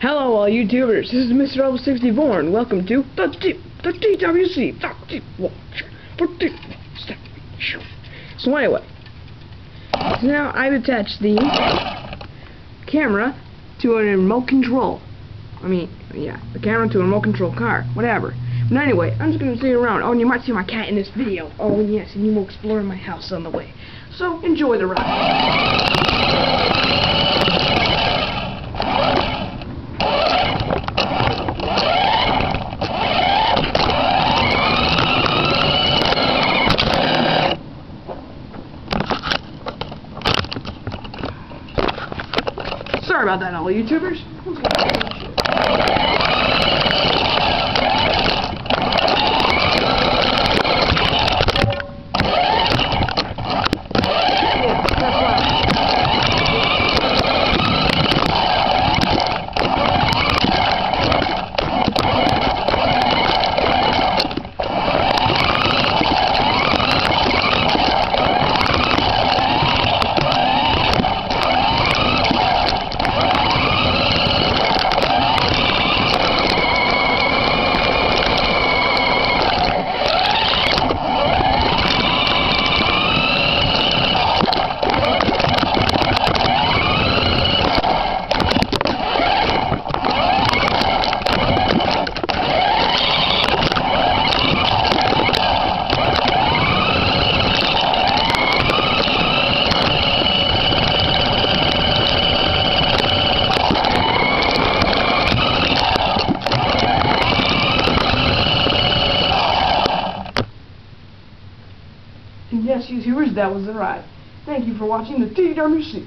Hello all YouTubers, this is Mr. Level 64 and welcome to the TWC. So anyway, so now I've attached the camera to a remote control. The camera to a remote control car, whatever. But anyway, I'm just going to see around. Oh, and you might see my cat in this video. Oh, yes, and you will explore my house on the way. So, enjoy the ride. Sorry about that, all YouTubers. Yes, YouTubers, that was the ride. Thank you for watching the TWC.